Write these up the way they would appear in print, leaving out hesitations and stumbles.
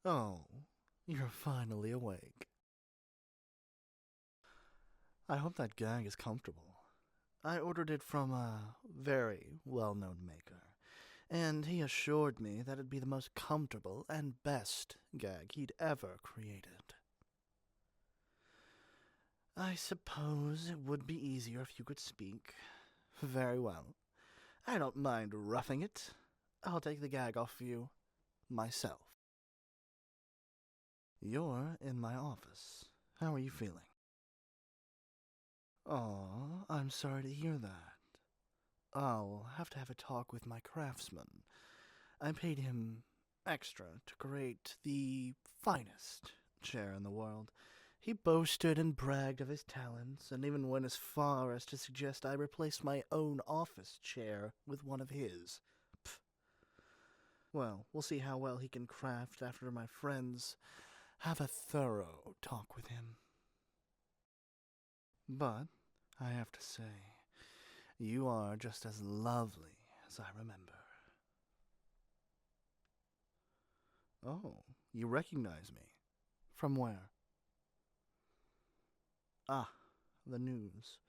Oh, you're finally awake. I hope that gag is comfortable. I ordered it from a very well-known maker, and he assured me that it'd be the most comfortable and best gag he'd ever created. I suppose it would be easier if you could speak. Very well. I don't mind roughing it. I'll take the gag off you myself. You're in my office. How are you feeling? Aw, I'm sorry to hear that. I'll have to have a talk with my craftsman. I paid him extra to create the finest chair in the world. He boasted and bragged of his talents, and even went as far as to suggest I replace my own office chair with one of his. Pfft. Well, we'll see how well he can craft after my friends have a thorough talk with him. But I have to say, you are just as lovely as I remember. Oh, you recognize me. From where? Ah, the news.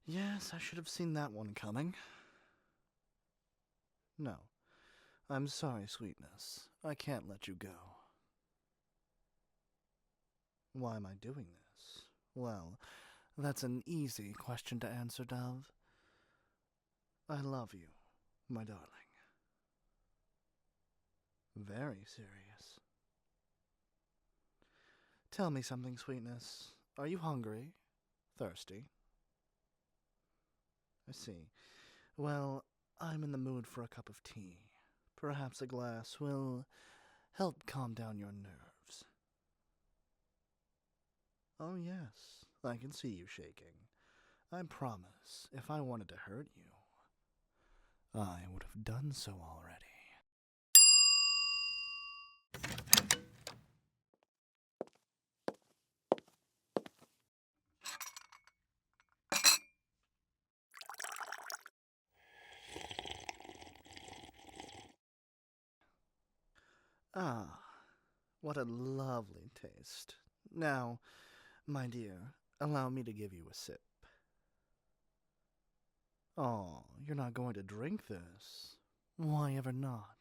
Yes, I should have seen that one coming. No, I'm sorry, sweetness. I can't let you go. Why am I doing this? Well, that's an easy question to answer, Dove. I love you, my darling. Very serious. Tell me something, sweetness. Are you hungry? Thirsty? I see. Well, I'm in the mood for a cup of tea. Perhaps a glass will help calm down your nerves. Oh, yes, I can see you shaking. I promise, if I wanted to hurt you, I would have done so already. Ah, what a lovely taste. Now, my dear, allow me to give you a sip. Oh, you're not going to drink this? Why ever not?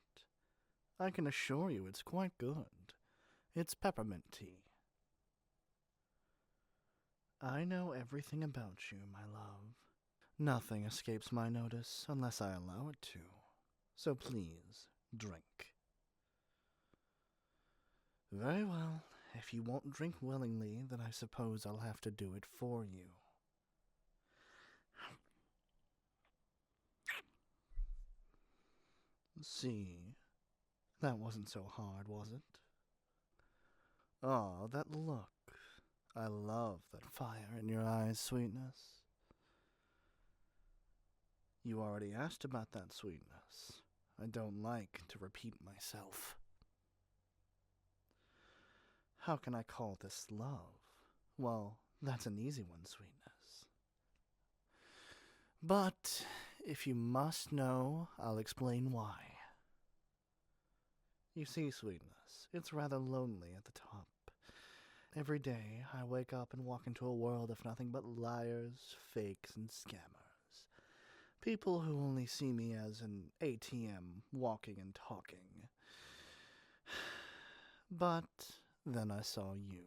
I can assure you it's quite good. It's peppermint tea. I know everything about you, my love. Nothing escapes my notice unless I allow it to. So please, drink. Very well. If you won't drink willingly, then I suppose I'll have to do it for you. See, that wasn't so hard, was it? Oh, that look. I love that fire in your eyes, sweetness. You already asked about that, sweetness. I don't like to repeat myself. How can I call this love? Well, that's an easy one, sweetness. But if you must know, I'll explain why. You see, sweetness, it's rather lonely at the top. Every day I wake up and walk into a world of nothing but liars, fakes, and scammers. People who only see me as an ATM walking and talking. But then I saw you.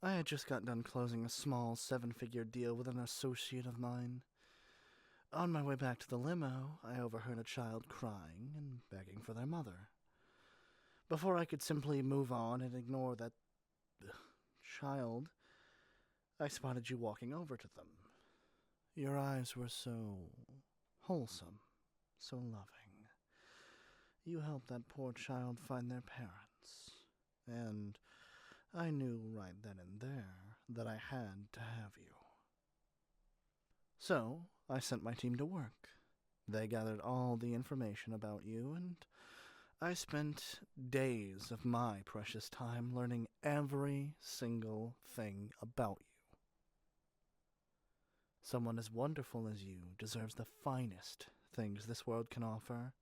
I had just got done closing a small 7-figure deal with an associate of mine. On my way back to the limo, I overheard a child crying and begging for their mother. Before I could simply move on and ignore that child, I spotted you walking over to them. Your eyes were so wholesome, so loving. You helped that poor child find their parents, and I knew right then and there that I had to have you. So, I sent my team to work. They gathered all the information about you, and I spent days of my precious time learning every single thing about you. Someone as wonderful as you deserves the finest things this world can offer,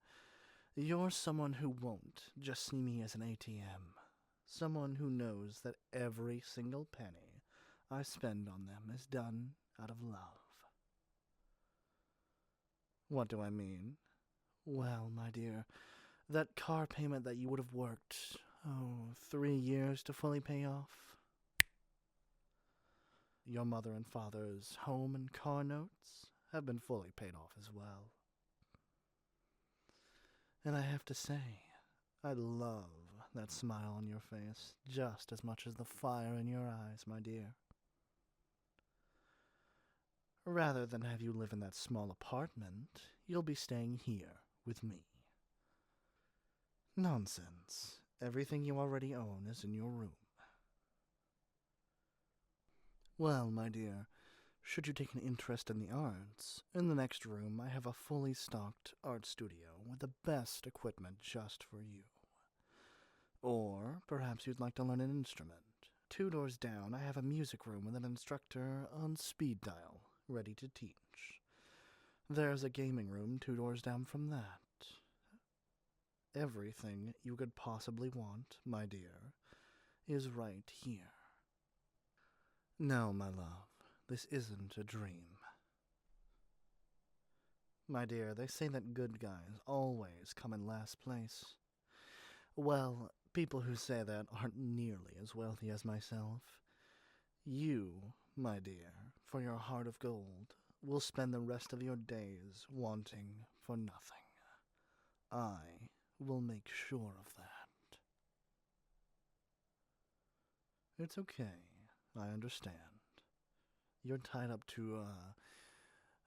You're someone who won't just see me as an ATM. Someone who knows that every single penny I spend on them is done out of love. What do I mean? Well, my dear, that car payment that you would have worked, 3 years to fully pay off. Your mother and father's home and car notes have been fully paid off as well. And I have to say, I love that smile on your face just as much as the fire in your eyes, my dear. Rather than have you live in that small apartment, you'll be staying here with me. Nonsense. Everything you already own is in your room. Well, my dear, should you take an interest in the arts, in the next room I have a fully stocked art studio with the best equipment just for you. Or perhaps you'd like to learn an instrument. 2 doors down I have a music room with an instructor on speed dial, ready to teach. There's a gaming room 2 doors down from that. Everything you could possibly want, my dear, is right here. No, my love, this isn't a dream. My dear, they say that good guys always come in last place. Well, people who say that aren't nearly as wealthy as myself. You, my dear, for your heart of gold, will spend the rest of your days wanting for nothing. I will make sure of that. It's okay. I understand. You're tied up to a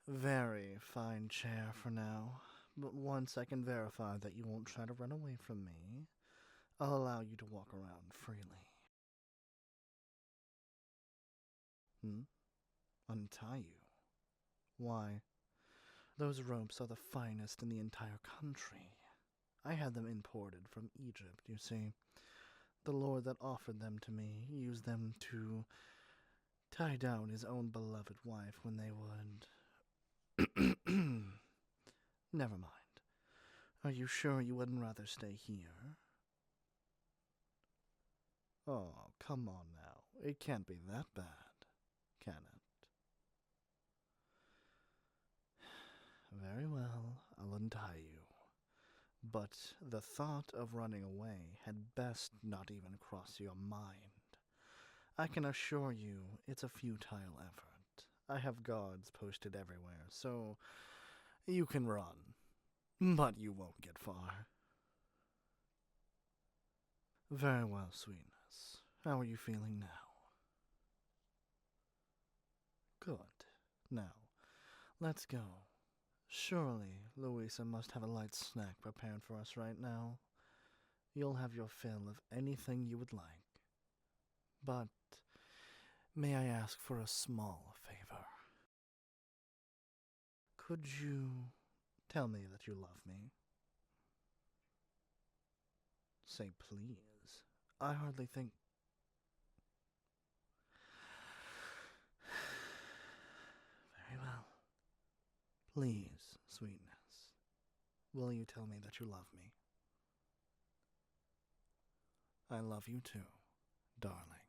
very fine chair for now, but once I can verify that you won't try to run away from me, I'll allow you to walk around freely. Untie you? Why, those ropes are the finest in the entire country. I had them imported from Egypt, you see. The lord that offered them to me used them to tie down his own beloved wife when they would. Never mind. Are you sure you wouldn't rather stay here? Oh, come on now. It can't be that bad, can it? Very well, I'll untie you. But the thought of running away had best not even cross your mind. I can assure you it's a futile effort. I have guards posted everywhere, so you can run, but you won't get far. Very well, sweetness. How are you feeling now? Good. Now, let's go. Surely Louisa must have a light snack prepared for us right now. You'll have your fill of anything you would like. But may I ask for a small favor? Could you tell me that you love me? Say please. I hardly think... Very well. Please, sweetness, will you tell me that you love me? I love you too, darling.